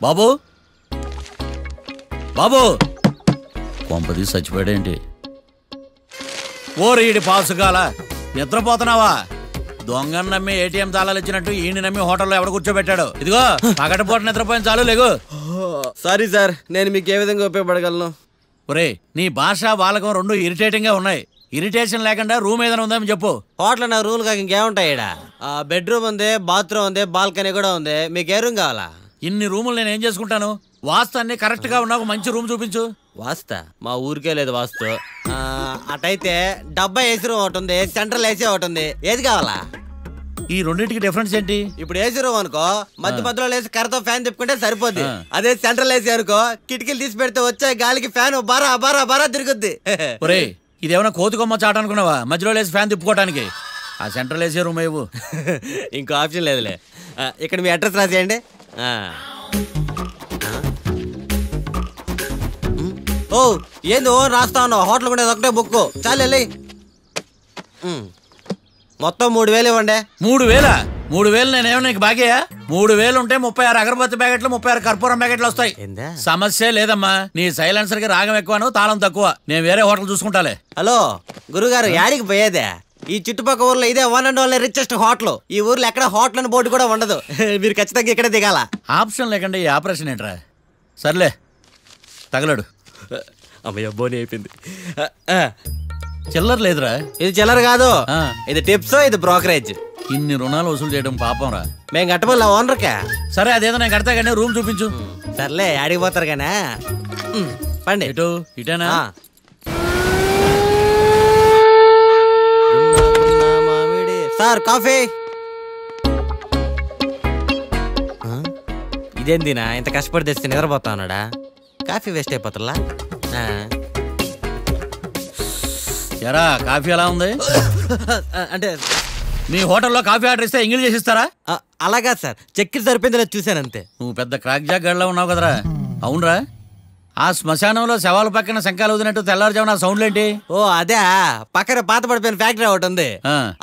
బాబు బాబు కొంపది చచ్చిపోయాడేంటి? ఓరీడి పాసుగాల నిద్రపోతున్నావా? దొంగను నమ్మి ఏటీఎం తాళాలు ఇచ్చినట్టు ఈయన నమ్మి హోటల్లో ఎవడ కూర్చోబెట్టాడు? ఇదిగో పగటిపూట నిద్రపోయిన చాలు లేగు. సారీ సార్, నేను మీకు ఏ విధంగా ఉపయోగపడగలను? ఒరే నీ భాష వాలకం రెండు ఇరిటేటింగ్ గా ఉన్నాయి. ఇరిటేషన్ లేకుండా రూమ్ ఏదైనా ఉందని చెప్పు. హోటల్ నా రూమ్ కాక ఇంకేముంటాయి? ఇక్కడ బెడ్రూమ్ ఉంది, బాత్రూమ్ ఉంది, బాల్కనీ కూడా ఉంది. మీకు ఏ రూమ్ కావాలా? ఇన్ని రూములు నేను ఏం చేసుకుంటాను? వాస్తు అన్ని కరెక్ట్ గా ఉన్నా ఒక మంచి రూమ్ చూపించు. వాస్తా మా ఊరికే లేదు వాస్తు. అటైతే డబ్బా ఏసీ రూమ్ ఒకటి ఉంది, సెంట్రల్ ఏసీ ఒకటి ఉంది. ఏది కావాలా? ఈ రెండింటికి డిఫరెన్స్ ఏంటి? ఇప్పుడు ఏసీ రూమ్ అనుకో మధ్య మధ్యలో లేసి కర్రతో ఫ్యాన్ తిప్పుకుంటే సరిపోద్ది. అదే సెంట్రల్ ఏసీ అనుకో కిటికీలు తీసి పెడితే వచ్చే గాలికి ఫ్యాన్ బారా బారా బారా తిరుగుద్ది. ఒరే ఇదేమన్నా కోతి కొమ్మ చాట అనుకున్నావా మధ్యలో లేసి ఫ్యాన్ తిప్పుకోవటానికి? ఆ సెంట్రల్ ఏసీ రూమ్ ఇవ్వు. ఇంకో ఆప్షన్ లేదులే. ఇక్కడ మీ అడ్రస్ రాసేయండి. ఓ ఏంది ఓ రాస్తా ఉన్నావు? హోటల్ కూడా ఒకటే బుక్ చాలు వెళ్ళి. మొత్తం 3000 ఇవ్వండి. 3000? 3000 నేనేమన్నా నీకు బాగేయా? 3000 ఉంటే 36 అగరబత్తి ప్యాకెట్లు 36 కర్పూరం ప్యాకెట్లు వస్తాయి. సమస్య లేదమ్మా. నీ సైలెన్సర్ కి రాగం ఎక్కువను తాళం తక్కువ. నేను వేరే హోటల్ చూసుకుంటాలే. హలో గురుగారు, యాడికి పోయేదే? ఈ చుట్టుపక్కల ఊర్లో ఇదే one and only richest hotel. ఈ ఊర్లో ఎక్కడ హోటల్ అని బోర్డు కూడా ఉండదు. మీరు ఖచ్చితంగా ఇక్కడే దిగాల. ఆప్షన్ లేకుండా ఈ ఆపరేషన్ ఏంట్రా? సర్లే తగలడు. అమ్మయ్య బోని అయిపోయింది. చిల్లర లేదురా. ఇది చిల్లర కాదు, ఇది టిప్స్, ఇది బ్రోకరేజ్. ఇన్ని రుణాలు వసూలు చేయడం పాపం రా. మేము కట్టబోలే ఓనర్కే. సరే అదేదో నేను కడతా కానీ రూమ్ చూపించు. సర్లే ఆడిపోతారు కానీ పండి. ఇటు ఇటేనా? Sir coffee. ఇదేందినా ఇంత కష్టపడి తెస్తే నిద్రపోతా ఉన్నాడా? కాఫీ వేస్ట్ అయిపోతుందా? ఎరా కాఫీ ఎలా ఉంది? అంటే మీ హోటల్లో కాఫీ ఆర్డర్ ఇస్తే ఎంగిల్ చేసి ఇస్తారా? అలాగా సార్, చక్కెర సరిపోయింది చూసాను అంతే. నువ్వు పెద్ద క్రాక్ జాక్ గడ్లా ఉన్నావు కదరా. అవునరా, ఆ శ్మశానంలో శవాల పక్కన శంఖాలు ఊదినట్టు తెల్లారుజామున సౌండ్లు ఏంటి? ఓ అదే, పక్కన పాత పడిపోయిన ఫ్యాక్టరీ ఒకటి ఉంది.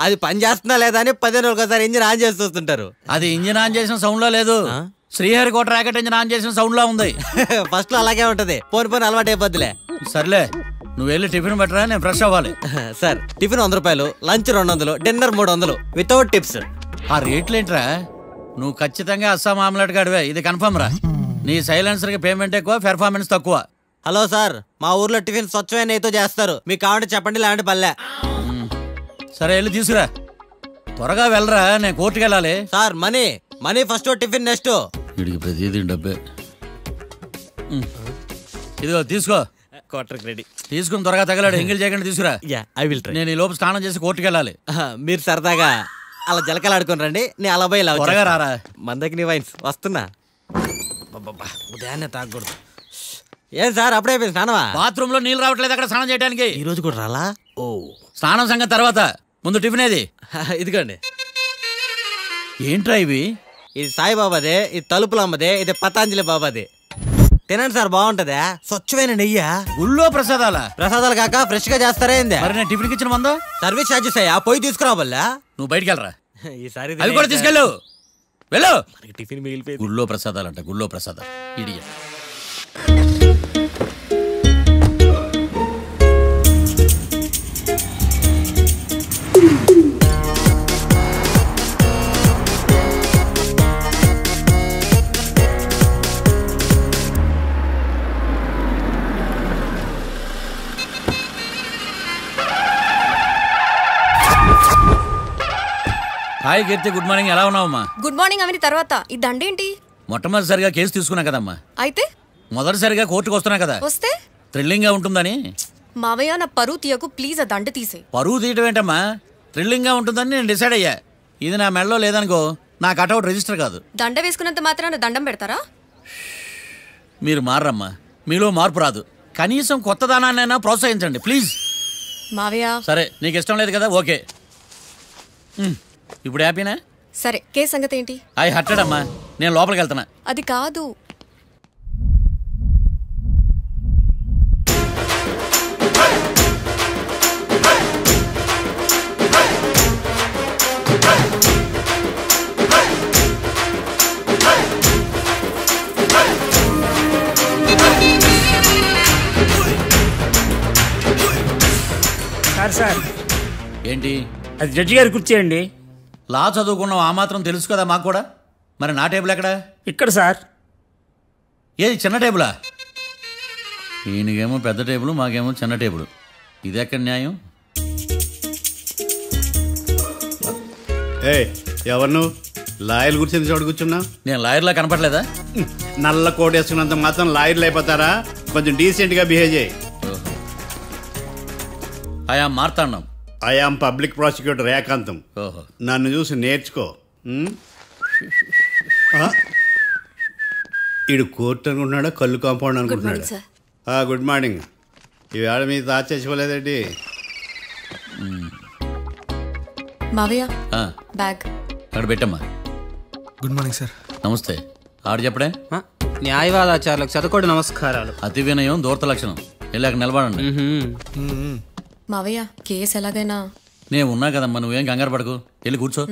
అది పని చేస్తున్నా లేదా అని 15 రోజులకు ఒకసారి ఇంజిన్ ఆన్ చేసి చూస్తుంటారు. అది ఇంజిన్ ఆన్ చేసిన సౌండ్ లో లేదు, శ్రీహరికోట రాకెట్ ఇంజిన్ ఆన్ చేసిన సౌండ్ లో ఉంది. ఫస్ట్ లో అలాగే ఉంటది, పోని అలవాటు అయిపోద్దిలే. సర్లే నువ్వు వెళ్ళి టిఫిన్ పెట్టరా, నేను ఫ్రెష్ అవ్వాలి. సార్ టిఫిన్ 100 రూపాయలు, లంచ్ 200, డిన్నర్ 300 వితౌట్ టిప్స్. ఆ రేట్లేంట్రా? నువ్వు ఖచ్చితంగా అస్సాం ఆమ్లెట్ గడివే, ఇది కన్ఫర్మ్ రా. నీ సైలెన్సర్ కి పేమెంట్ ఎక్కువ, పెర్ఫార్మెన్స్ తక్కువ. హలో సార్, మా ఊర్లో టిఫిన్ స్వచ్ఛమైన నెయ్యితో చేస్తారు. మీకు కావాలంటే చెప్పండి, లేదంటే పల్లె. సరే వెళ్ళి తీసుకురా, త్వరగా వెళ్ళరా, నేను కోర్టుకి వెళ్ళాలి. Sir money first, tiffin next. వీడికి ప్రతిదీ డబ్బే. ఇదిగో తీసుకో. Quarter ready. తీసుకుని త్వరగా తగలాడు, ఎంగిల్ చేయకుండా తీసుకురా. I will try. నేను ఈ లోపు స్నానం చేసి కోర్టుకి వెళ్ళాలి. మీరు సరదాగా అలా జలకాలు ఆడుకుని రండి, నేను అలా పోయి త్వరగా రారా. మందకి నీ వైన్స్ వస్తున్నా. ఉదయాన్నే తాగకూడదు. ఏం సార్ అప్పుడే అయిపోయింది స్నానమా? బాత్రూమ్ లో నీళ్ళు రావట్లేదు అక్కడ స్నానం చేయడానికి. ఈ రోజు కూడా రాలా? ఓ స్నానం సంగతి తర్వాత, ముందు టిఫిన్ ఏది? ఇదిగోండి. ఏంట్రా ఇవి? ఇది సాయిబాబాదే, ఇది తలుపులు అమ్మదే, ఇది పతాంజలి బాబాదే. తినండి సార్, బాగుంటదా? స్వచ్ఛమైన నెయ్యి. గుళ్ళో ప్రసాదాలు కాక ఫ్రెష్ గా చేస్తారా? మరి నేను టిఫిన్ ఇచ్చిన మందో సర్వీస్ ఛార్జెస్ అయ్యా, పోయి తీసుకురావల్లా. నువ్వు బయటికి వెళ్ళరా. ఈసారి అవి కూడా తీసుకెళ్ళు, వెళ్ళు. టిఫిన్ మిగిలిపోయింది. గుళ్ళో ప్రసాదాలు అంట, గుళ్ళో ప్రసాదాలు. ఇడియ హాయ్ కీర్తి, గుడ్ మార్నింగ్. ఎలా ఉన్నావమ్మా? గుడ్ మార్నింగ్ అవని తర్వాత ఈ దండేంటి? మొట్టమొదటిసారిగా కేసు తీసుకున్నా కదమ్మా. అయితే మొదటిసారిగా కోర్టుకు వస్తున్నా కదా, వస్తే థ్రిల్లింగ్ గా ఉంటుందని. మావయ్య నా పరువు తీయకు ప్లీజ్, ఆ దండ తీసే. పరువు తీయటం ఏంటమ్మా, థ్రిల్లింగ్ గా ఉంటుందని నేను డిసైడ్ అయ్యా. ఇది నా మెడలో లేదనుకో, నా కటౌట్ రిజిస్టర్ కాదు. దండ వేసుకున్నంత మాత్రాన దండం పెడతారా? మీరు మారమ్మా, మీలో మార్పు రాదు. కనీసం కొత్త దానాన్నైనా ప్రోత్సహించండి ప్లీజ్. మావయ్య సరే, నీకు ఇష్టం లేదు కదా, ఓకే. ఇప్పుడు హ్యాపీనా? సరే, కేసు సంగతి ఏంటి? ఐ హర్టెడ్ అమ్మా, నేను లోపలికి వెళ్తున్నా. అది కాదు. సార్ సార్ ఏంటి? అది జడ్జి గారి కుర్చీ అండి. లా చదువుకున్నావు, ఆ మాత్రం తెలుసు కదా మాకు కూడా. మరి నా టేబుల్ ఎక్కడ? ఇక్కడ సార్. ఏది చిన్న టేబులా? ఈయనకేమో పెద్ద టేబుల్, మాకేమో చిన్న టేబుల్. ఇది ఎక్కడ న్యాయం? ఎవరు నువ్వు? లాయర్ల గురించి చోటు కూర్చున్నా? నేను లాయర్లా కనపడలేదా? నల్ల కోట్ వేసుకున్నంత మాత్రం లాయర్లు అయిపోతారా? కొంచెం డీసెంట్ గా బిహేవ్ చేయి. I am Marthandam. I am public prosecutor ఏకాంతం. నన్ను చూసి నేర్చుకో. ఈడు కోర్టు అనుకుంటున్నాడా, కళ్ళు కాంపౌండ్ అనుకుంటున్నాడా? Good morning. ఈవేళ మీ తాత చచ్చిపోలేదండి. మావయ్య బ్యాగ్ అక్కడ పెట్టమ్మా. Good morning sir. నమస్తే. ఆడు చెప్పడే. న్యాయవాదాచారులకు చదువుకోండి నమస్కారాలు. అతి వినయం దూరత లక్షణం. వెళ్ళాక నిలబడండి. మావయ్య కేసు ఎలాగైనా. నేను ఉన్నా కదమ్మా, నువ్వేం కంగారు పడకు. వెళ్ళి కూర్చో.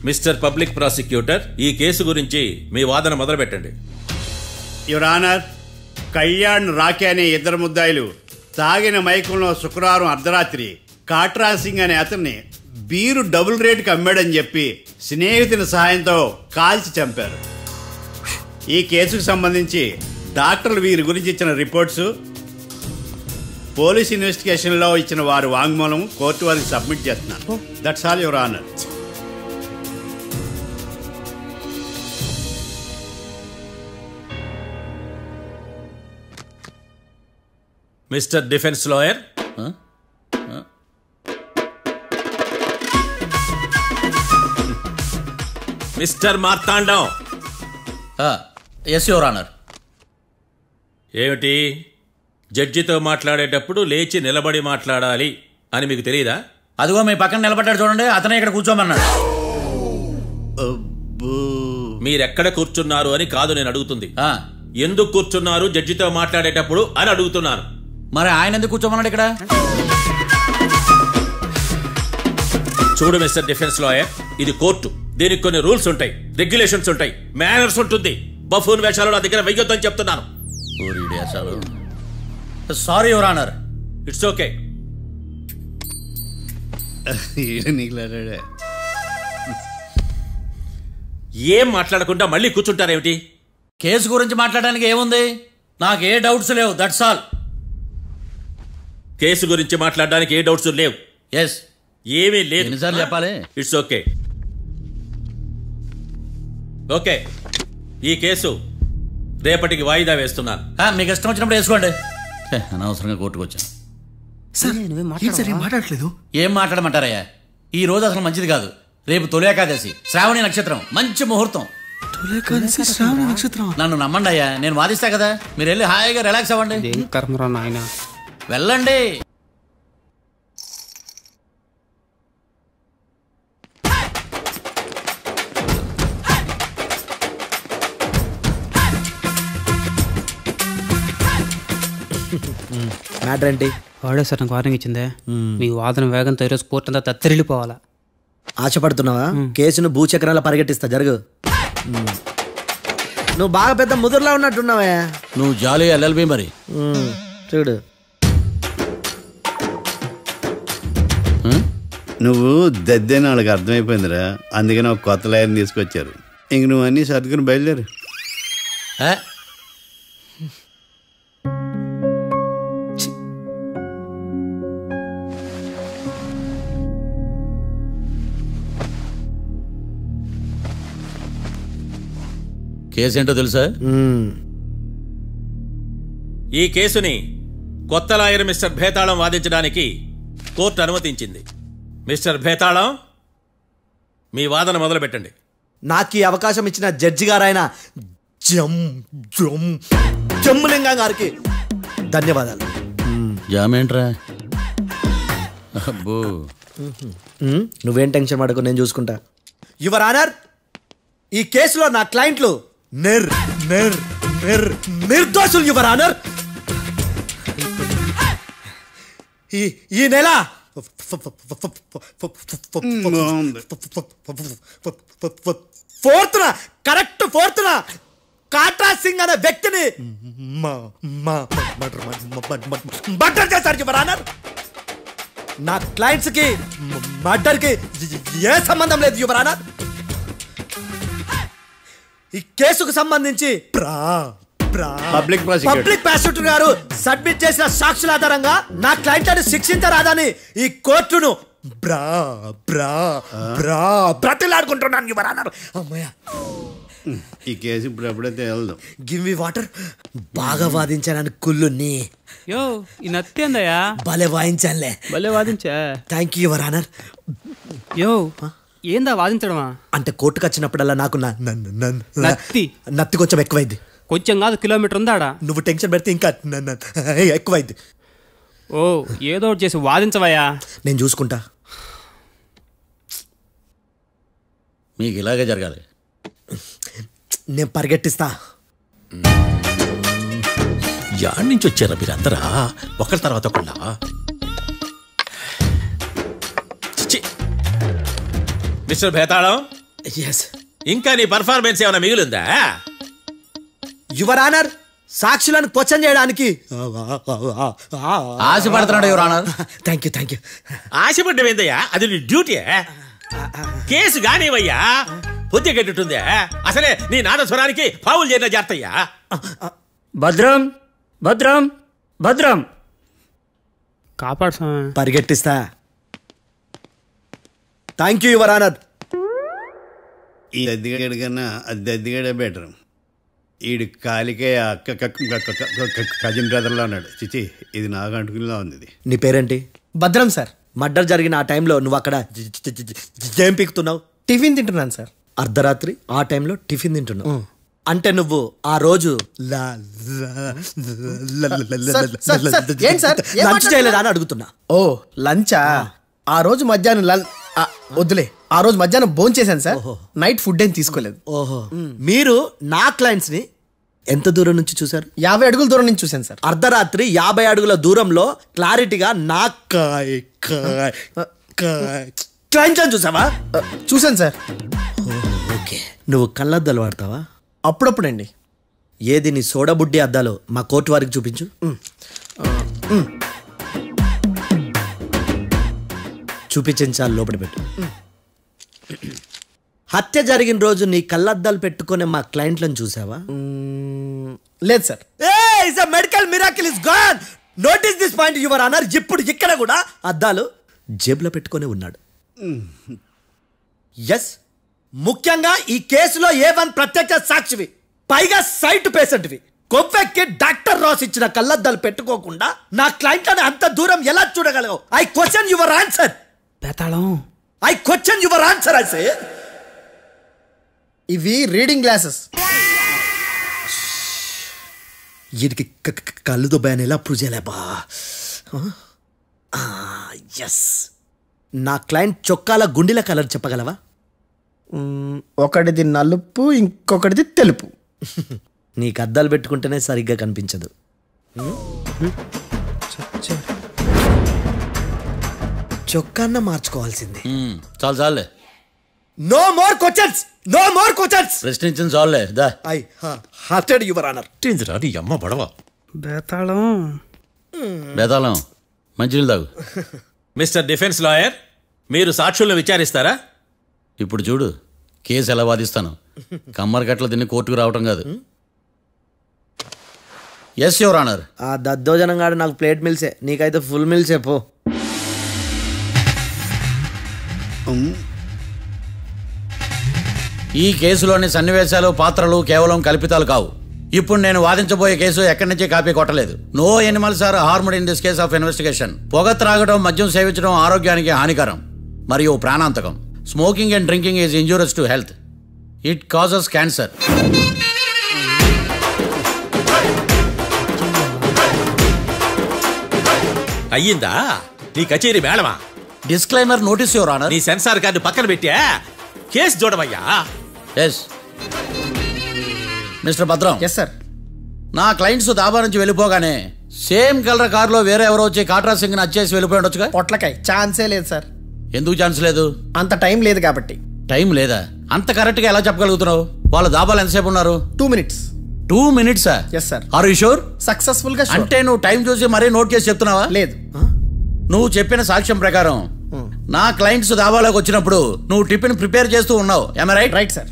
మిస్టర్ పబ్లిక్ ప్రాసిక్యూటర్, ఈ కేసు గురించి మీ వాదన మొదలు పెట్టండి. యువర్ ఆనర్, కళ్యాణ్ రాకే అనే ఇద్దరు ముద్దాయిలు తాగిన మైకంలో శుక్రవారం అర్ధరాత్రి కాట్రా సింగ్ అనే అతన్ని బీరు డబుల్ రేటుకి అమ్మాడని చెప్పి స్నేహితుని సహాయంతో కాల్చి చంపారు. ఈ కేసుకు సంబంధించి డాక్టర్లు వీరి గురించి ఇచ్చిన రిపోర్ట్స్, పోలీస్ ఇన్వెస్టిగేషన్లో ఇచ్చిన వారి వాంగ్మూలం కోర్టు వారికి సబ్మిట్ చేస్తున్నాను. That's all your honour. Mister defence lawyer, mister Marthandam. Yes your honour. ఏమిటి, జడ్జితో మాట్లాడేటప్పుడు లేచి నిలబడి మాట్లాడాలి అని మీకు తెలియదా? అదిగో మీ పక్కన నిలబడ్డాడు చూడండి, అతనే ఇక్కడ కూర్చోమన్నాడు. మీరెక్కడ కూర్చున్నారు అని కాదు నేను అడుగుతుంది. ఎందుకు కూర్చున్నారు జడ్జితో మాట్లాడేటప్పుడు అని అడుగుతున్నాను. మరి ఆయన ఎందుకు కూర్చోమన్నాడు ఇక్కడ? చూడు మిస్టర్ డిఫెన్స్ లాయర్, ఇది కోర్టు. దీనికి కొన్ని రూల్స్ ఉంటాయి, రెగ్యులేషన్స్ ఉంటాయి, మేనర్స్ ఉంటుంది. బఫూన్ వేషాలు నా దగ్గర వెయ్యొద్దని చెప్తున్నాను. Sorry your honour. It's okay. ఏం మాట్లాడకుండా మళ్ళీ కూర్చుంటారేమిటి? కేసు గురించి మాట్లాడడానికి ఏముంది? నాకు ఏ డౌట్స్ లేవు, దట్స్ ఆల్. కేసు గురించి మాట్లాడడానికి ఏ డౌట్స్ లేవు? ఎస్. ఏమీ లేదు. ఎన్నిసార్లు చెప్పాలి? It's okay. ఓకే, ఈ కేసు రేపటికి వాయిదా వేస్తున్నాను. మీకు ఇష్టం వచ్చినప్పుడు వేసుకోండి. అనవసరంగా కోర్టుకు వచ్చాను. మాట్లాడట్లేదు. ఏం మాట్లాడమంటారయ్యా? ఈ రోజు అసలు మంచిది కాదు. రేపు తొలి ఏకాదశి, శ్రావణి నక్షత్రం, మంచి ముహూర్తం. నన్ను నమ్మండి అయ్యా, నేను వాదిస్తా కదా. మీరు వెళ్ళి హాయిగా రిలాక్స్ అవ్వండి. వెళ్ళండి. మ్యాటర్ ఏంటి? వాడే సార్ నాకు వార్నింగ్ ఇచ్చిందే, మీ వాదన వేగంతో ఈరోజు కోర్టు అంతా తత్తరిల్లిపోవాలా. ఆశపడుతున్నావా? కేసును భూచక్రాల పరిగెట్టిస్తా, జరుగు. నువ్వు బాగా పెద్ద ముదురులా ఉన్నట్టున్నావే. నువ్వు జాలి ఎల్ఎల్బి మరి. చూడు, నువ్వు దద్దేని వాళ్ళకి అర్థమైపోయిందిరా, అందుకని ఒక కొత్త లాయర్ని తీసుకొచ్చారు. ఇంక నువ్వు అన్నీ సర్దుకుని బయలుదేరు. కేసు ఏంటో తెలుసా? ఈ కేసుని కొత్త లాయర్ మిస్టర్ భేతాళం వాదించడానికి కోర్టు అనుమతించింది. మిస్టర్ భేతాళం, మీ వాదన మొదలు పెట్టండి. నాకు ఈ అవకాశం ఇచ్చిన జడ్జి గారైన జమ్ములింగం గారికి ధన్యవాదాలు. జామేంట్రా? అబ్బో, నువ్వేం టెన్షన్ పడకు, నేను చూసుకుంటా. యువర్ ఆనర్, ఈ కేసులో నా క్లయింట్లు నిర్దోషులు యువర్ ఆనర్. ఈ నెల 4th correct 4th Katra Singh అనే వ్యక్తిని మర్డర్ చేశారు యువర్ ఆనర్. నా క్లయింట్స్ కి మర్డర్ కి ఏ సంబంధం లేదు యువర్ ఆనర్. ఈ కేసుకు సంబంధించి పబ్లిక్ ప్రాసిక్యూటర్ గారు సబ్మిట్ చేసిన సాక్షుల ఆధారంగా నా క్లయింట్లను శిక్షించరాదని ఈ కోర్టును బ్రతిలాడుకుంటున్నాను యువర్ ఆనర్. అమ్మయ్య, ఈ కేసు ఇప్పుడు ఎప్పుడైతే వెళ్దాం. Give me water. బాగా వాదించానని కుళ్ళుని. యో, ఈ నత్తేందయ్యా? భలే వాయించానులే. భలే వాదించా. Thank you your honour. యో, ఏందా వాదించడమా? అంటే కోర్టుకు వచ్చినప్పుడల్లా నాకు నత్తి కొంచెం ఎక్కువైంది. కొంచెం కాదు, కిలోమీటర్ ఉందాడా. నువ్వు టెన్షన్ పెడితే ఇంకా ఎక్కువైంది. ఓ, ఏదో ఒకటి చేసి వాదించవయ్యా. నేను చూసుకుంటా. మీకు ఇలాగే జరగాలి. నేను పరిగెట్టిస్తా. యాడ్ నుంచి వచ్చారా మీరందరా ఒకరి తర్వాత ఒకళ్ళ? మిస్టర్ భేతాళం, ఇంకా నీ పర్ఫార్మెన్స్ ఏమైనా మిగిలిందా? యువర్ ఆనర్, సాక్షులను క్వశ్చన్ చేయడానికి ఆశపడుతున్నాడు యువర్ ఆనర్. Thank you. ఆశపడ్డం ఏందయ్యా? అది నీ డ్యూటీ. కేసు గానివయ్యా, బుద్ధి గట్టుందే. అసలే నీ నాదస్వరానికి పావులు చేరిన జాతయ్యా. భద్రం భద్రం భద్రం, కాపాడు. పరిగెట్టిస్తా. Thank you your honour. ఈ దద్దిగాడి కన్నా అది దద్దిగాడే బెటర్. ఈడు కాలికే కజిన్ బ్రదర్లో అన్నాడు. చిచి, ఇది నాకు అంటుకునిలా ఉంది. నీ పేరేంటి? భద్రం సార్. మర్డర్ జరిగిన ఆ టైంలో నువ్వు అక్కడ ఏం పీకుతున్నావు? టిఫిన్ తింటున్నాను సార్. అర్ధరాత్రి ఆ టైంలో టిఫిన్ తింటున్నావు అంటే నువ్వు ఆ రోజు లంచ్ చేయలేదా అని అడుగుతున్నా. ఓ, లంచా? ఆ రోజు మధ్యాహ్నం వద్దులే, ఆ రోజు మధ్యాహ్నం భోంచేశాను సార్. నైట్ ఫుడ్ ఏం తీసుకోలేదు. ఓహో, మీరు నా క్లయింట్స్ ని ఎంత దూరం నుంచి చూసారు? 50 అడుగుల దూరం నుంచి చూశాను సార్. అర్ధరాత్రి 50 అడుగుల దూరంలో క్లారిటీగా నా క్లయింట్స్ అని చూసావా? చూశాను సార్. ఓకే, నువ్వు కళ్ళద్దాలు వాడతావా? అప్పుడప్పుడండి. ఏది నీ సోడబుడ్డి అద్దాలు మా కోర్టు వారికి చూపించు. చూపించాలి, లోపల పెట్టు. హత్య జరిగిన రోజు నీ కళ్ళద్దాలు పెట్టుకునే మా క్లయింట్లను చూసావా? లేదు sir. Medical miracle is gone. Notice this point your honour. ఇప్పుడు ఇక్కడ కూడా అద్దాలు జేబులో పెట్టుకొని ఉన్నాడు. ఎస్, ముఖ్యంగా ఈ కేసులో A1 ప్రత్యక్ష సాక్షివి, పైగా సైట్ పేషెంట్వి. కొవ్వెక్కి డాక్టర్ రాస్ ఇచ్చిన కళ్ళద్దాలు పెట్టుకోకుండా నా క్లయింట్లను అంత దూరం ఎలా చూడగలవు? I question your answer. Bhetalam, I question your answer. I say ఇవి రీడింగ్ గ్లాసెస్. వీటికి కళ్ళు దుబ్బాయని ఎలా ప్రూవ్ చేయలేబా? ఎస్, నా క్లయింట్ చొక్కాల గుండెల కలర్ చెప్పగలవా? ఒకటిది నలుపు, ఇంకొకటిది తెలుపు. నీకు అద్దాలు పెట్టుకుంటేనే సరిగ్గా కనిపించదు. చొక్కాన్న మార్చుకోవాల్సింది. చాలు చాలులే. No more questions, no more questions. ప్రశ్నించిన చాలులే. దా ఐ హార్టెడ్ యువర్ ఆనర్. నీ అమ్మ పడవ బేతాళం మంచినీళ్ళు తాగు. మిస్టర్ డిఫెన్స్ లాయర్, మీరు సాక్షులను విచారిస్తారా? ఇప్పుడు చూడు కేసు ఎలా వాదిస్తాను. కమ్మరి గట్ల తిని కోర్టుకు రావటం కాదు. Yes your honour. ఆ దద్దోజనం గాడు నాకు ప్లేట్ మిల్సే, నీకైతే ఫుల్ మిల్సే పో. ఈ కేసులోని సన్నివేశాలు పాత్రలు కేవలం కల్పితాలు కావు. ఇప్పుడు నేను వాదించబోయే కేసు ఎక్కడి నుంచి కాపీ కొట్టలేదు. No animals are harmed in this case of investigation. పొగ త్రాగడం, మద్యం సేవించడం ఆరోగ్యానికి హానికరం మరియు ప్రాణాంతకం. Smoking and drinking is injurious to health. It causes cancer. అయ్యిందా నీ కచేరీ మేడమా? Disclaimer notice your honour. నీ సెన్సార్ కార్డు పక్కన పెట్టా కేసు చూడమయ్యా. Yes mister Bhadram. Yes sir. నా క్లయింట్స్ దాబా నుంచి వెళ్ళిపోగానే సేమ్ కలర్ కారులో వేరే ఎవరో వచ్చి కాట్రా సింగ్ వచ్చేసి వెళ్ళిపోయి ఉండొచ్చుగా. పొట్లకాయ ఛాన్సే లేదు సార్. ఎందుకు ఛాన్స్ లేదు? అంత టైం లేదు కాబట్టి. టైం లేదా? అంత కరెక్ట్ గా ఎలా చెప్పగలుగుతున్నావు? వాళ్ళ దాబాలు ఎంతసేపు ఉన్నారు? 2 minutes. 2 minutes? Yes sir. Are you sure? Successful గా. అంటే నువ్వు టైం చూసి మరీ నోట్ చేసి చెప్తున్నావా? లేదు. నువ్వు చెప్పిన సాక్ష్యం ప్రకారం నా క్లయింట్స్ దాబాలోకి వచ్చినప్పుడు నువ్వు టిఫిన్ ప్రిపేర్ చేస్తూ ఉన్నావు. am I right? Right sir.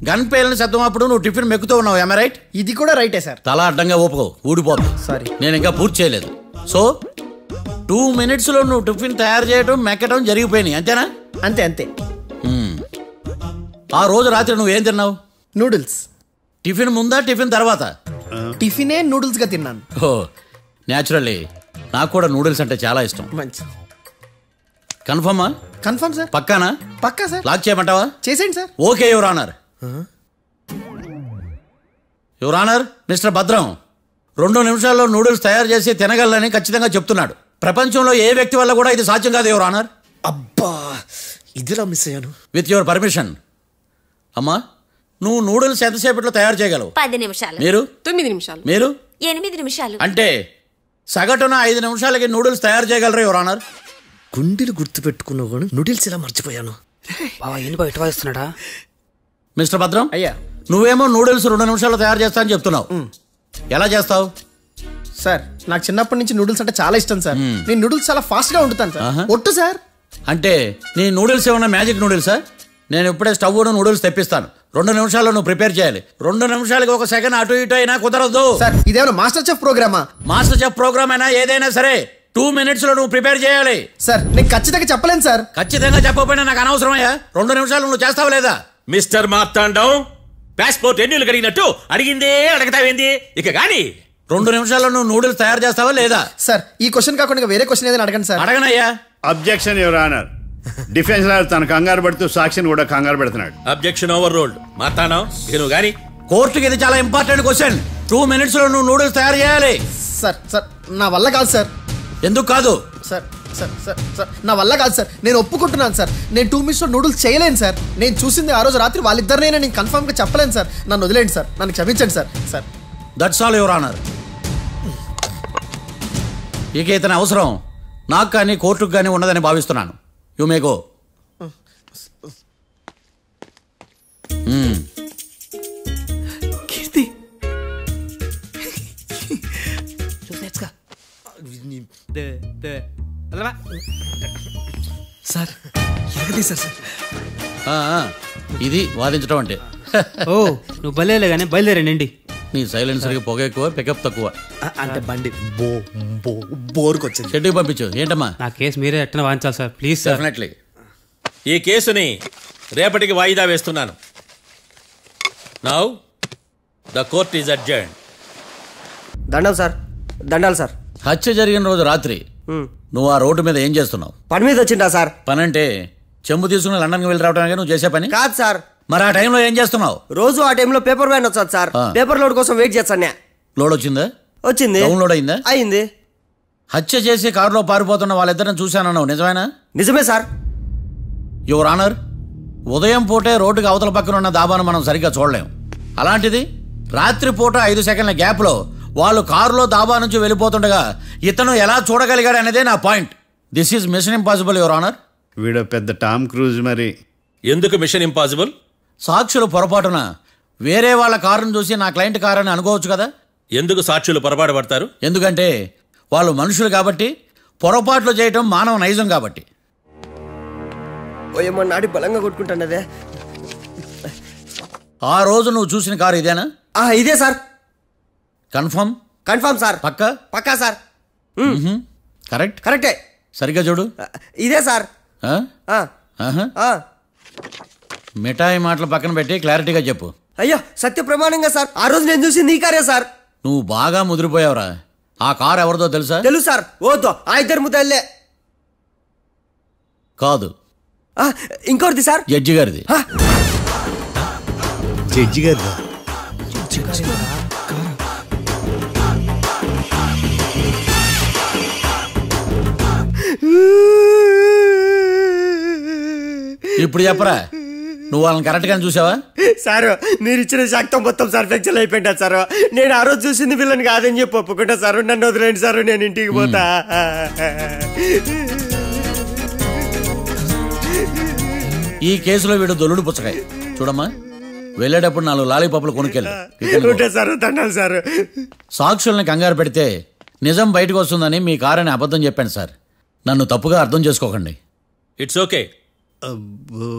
Gun పేలిన శబ్దం అప్పుడు నువ్వు టిఫిన్ మెక్కుతూ ఉన్నావు. am I right? ఇది కూడా రైటే సార్. తల అడ్డంగా ఊపుకో, ఊడిపోతుంది. సారీ, నేను ఇంకా పూర్తి చేయలేదు. సో 2 minutes లో నువ్వు టిఫిన్ తయారు చేయడం మెక్కడం జరిగిపోయినాయి, అంతేనా? అంతే అంతే. ఆ రోజు రాత్రి నువ్వేం తిన్నావు? నూడిల్స్. టిఫిన్ ముందా టిఫిన్ తర్వాత? టిఫినే నూడిల్స్ గా తిన్నాను. ఓ న్యాచురల్లీ నాకు కూడా నూడిల్స్ అంటే చాలా ఇష్టం. మంచి. కన్ఫర్మా? Confirm sir. పక్కానా? పక్కా సార్. లాక్ చేయమంటావా? చేసేయండి sir. Okay your honour. Your honour, mister Bhadram 2 నిమిషాల్లో నూడిల్స్ తయారు చేసి తినగలని ఖచ్చితంగా చెప్తున్నాడు. ప్రపంచంలో ఏ వ్యక్తి వల్ల కూడా ఇది సాధ్యం కాదు యువర్ ఆనర్. అబ్బా, ఇదిలా మిస్ అయ్యాను. With your permission. అమ్మా, నువ్వు నూడిల్స్ ఎంతసేపట్లో తయారు చేయగలవు? 10 నిమిషాలు. మీరు? 9 నిమిషాలు. మీరు? 8 నిమిషాలు. అంటే సగటున 5 నిమిషాలకి నూడిల్స్ తయారు చేయగలరు యువర్ ఆనర్. గుండెలు గుర్తు పెట్టుకున్నావు కానీ నూడిల్స్ ఇలా మర్చిపోయాను. బావా ఏంటి బయట వాయిస్తున్నాడా? మిస్టర్ భద్రం, అయ్యా, నువ్వేమో నూడిల్స్ 2 నిమిషాల్లో తయారు చేస్తా అని చెప్తున్నావు. ఎలా చేస్తావు? సార్ నాకు చిన్నప్పటి నుంచి నూడిల్స్ అంటే చాలా ఇష్టం సార్. నేను నూడిల్స్ చాలా ఫాస్ట్ గా వండుతాను సార్. ఒట్టు సార్. అంటే నీ నూడిల్స్ ఏమన్నా మ్యాజిక్ నూడిల్సా? నేను ఇప్పుడే స్టవ్ నూడిల్స్ తెప్పిస్తాను. 2 నిమిషాల్లో నువ్వు ప్రిపేర్ చేయాలి. 2 నిమిషాలకి 1 సెకండ్ అటు ఇటు అయినా కుదరదు సార్. ఇదేమన్నా మాస్టర్ చెఫ్ ప్రోగ్రామా? మాస్టర్ చెఫ్ ప్రోగ్రామ్ అయినా ఏదైనా సరే 2 minutes లో నువ్వు ప్రిపేర్ చేయాలి. సార్ నేను ఖచ్చితంగా చెప్పలేను సార్. ఖచ్చితంగా చెప్పకపోయినా నాకు అనవసరమయ్యా. 2 నిమిషాలు నువ్వు చేస్తావా లేదా? మిస్టర్ మార్తాండం, పాస్పోర్ట్ ఎన్నిళ్ళు కడిగినట్టు అడిగిందే అడగతావేంది? ఇక గాని 2 నిమిషాల్లో నువ్వు నూడిల్స్ తయారు చేస్తావా లేదా? సార్ ఈ క్వశ్చన్ కాకుండా వేరే క్వశ్చన్ ఏదైనా అడగండి సార్. అడగనయ్యా. Objection your honour. Defence lawyer తన కంగారు పడుతూ సాక్షిని కూడా కంగారు పెడుతున్నాడు. Objection over ruled. మార్తాండం, ఇక నువ్వు గాని. కోర్టుకి ఇది చాలా ఇంపార్టెంట్ క్వశ్చన్. 2 minutes లో నువ్వు నూడిల్స్ తయారు చేయాలి. సార్ సార్ నా వల్ల కాదు సార్. ఎందుకు కాదు? సార్ సార్ సార్ సార్ నా వల్ల కాదు సార్. నేను ఒప్పుకుంటున్నాను సార్. నేను 2 minutes లో నూడిల్స్ చేయలేను సార్. నేను చూసింది ఆ రోజు రాత్రి వాళ్ళిద్దరినైనా నేను కన్ఫర్మ్ గా చెప్పలేను సార్. నన్ను వదిలేండి సార్. నన్ను క్షమించండి sir. Sir that's all your honour. ఇక ఇతని అవసరం నాకు కానీ కోర్టుకు కానీ ఉన్నదని భావిస్తున్నాను. You may go. Keerthi, sir ఎరగదీశారు సార్. ఇది వాదించడం అంటే. ఓ నువ్వు బయలుదేరలే కానీ బయలుదేరండి. నీ సైలెన్సర్కి పొగ ఎక్కువ, పికప్ తక్కువ. అంటే బండి బోర్కి వచ్చింది. షెడ్యూల్ పంపించు. ఏంటమ్మా? నా కేసు మీరే ఎట్టన వాయించాలి సార్, ప్లీజ్ సార్. డెఫినెట్లీ. ఈ కేసుని రేపటికి వాయిదా వేస్తున్నాను. Now the court is adjourned. దండాలు సార్, దండాలు సార్. హత్య జరిగిన రోజు రాత్రి నువ్వు ఆ రోడ్డు మీద ఏం చేస్తున్నావు? పని మీద వచ్చిందా సార్? పని అంటే చెంబు తీసుకుని లండన్కి వెళ్ళి రావడానికి నువ్వు చేసే పని కాదు సార్. మరి ఆ టైంలో ఏం చేస్తున్నావు? రోజు ఆ టైంలో పేపర్ వ్యాన్ వచ్చాది సార్. పేపర్ లోడ్ కోసం వెయిట్ చేస్తాను. లోడ్ వచ్చిందా? వచ్చింది. డౌన్లోడ్ అయిందా? అయింది. హత్య చేసి కారులో పారిపోతున్న వాళ్ళిద్దరిని చూశానన్నావు, నిజమేనా? నిజమే సార్. యువర్ ఆనర్, ఉదయం పూటే రోడ్డుకి అవతల పక్కన ఉన్న దాబాను మనం సరిగ్గా చూడలేం. అలాంటిది రాత్రి పూట 5 సెకండ్ల గ్యాప్లో వాళ్ళు కారులో దాబా నుంచి వెళ్ళిపోతుండగా ఇతను ఎలా చూడగలిగాడు అనేదే నా point. This is mission impossible your honour. వీడు పెద్ద టామ్ క్రూజ్ మరి. ఎందుకు మిషన్ ఇంపాసిబుల్? సాక్షులు పొరపాటున వేరే వాళ్ళ కారును చూసి నా క్లయింట్ కారు అని అనుకోవచ్చు కదా. ఎందుకు సాక్షులు పొరపాటు పడతారు? ఎందుకంటే వాళ్ళు మనుషులు కాబట్టి, పొరపాట్లు చేయటం మానవ నైజం కాబట్టి. ఓయమ్మ నాడి బలంగా కొట్టుకుంటానదే. ఆ రోజు నువ్వు చూసిన కారు ఇదేనా? ఇదే సార్. కన్ఫర్మ్? Confirm sir. పక్కా? పక్కా సార్. కరెక్ట్? కరెక్టే. సరిగ్గా చూడు. ఇదే సార్. మిఠాయి మాటలు పక్కన పెట్టి క్లారిటీగా చెప్పు. అయ్యో సత్య ప్రమాణంగా సార్, ఆ రోజు నేను చూసింది ఈ కారే సార్. నువ్వు బాగా ముదిరిపోయావురా. ఆ కారు ఎవరిదో తెలుసా? తెలుసు సార్. ఓతో ఆ ఇద్దరు ముద్దల్లే. కాదు, ఇంకోటిది సార్. జడ్జి గారిది. జడ్జి గారిదా? ఇప్పుడు చెప్పరా, నువ్వు వాళ్ళని కరెక్ట్ గానే చూసావా? సార్ మీరు ఇచ్చిన శాక్తం మొత్తం సార్ ఫ్రాక్చర్ అయిపోయింటా సార్. నేను ఆ రోజు చూసింది వీళ్ళని కాదని చెప్పి ఒప్పుకుంటా సార్. నన్ను వదిలేండి సార్, నేను ఇంటికి పోతా. ఈ కేసులో వీడు దొల్లుడు పుచ్చకాయ. చూడమ్మా, వెళ్ళేటప్పుడు 4 లాలీపాపులు కొనుక్కెళ్ళు సార్. దండాలి సార్. సాక్షుల్ని కంగారు పెడితే నిజం బయటకు వస్తుందని మీ కారని అబద్ధం చెప్పాను సార్. నన్ను తప్పుగా అర్థం చేసుకోకండి. It's okay. అబ్బో.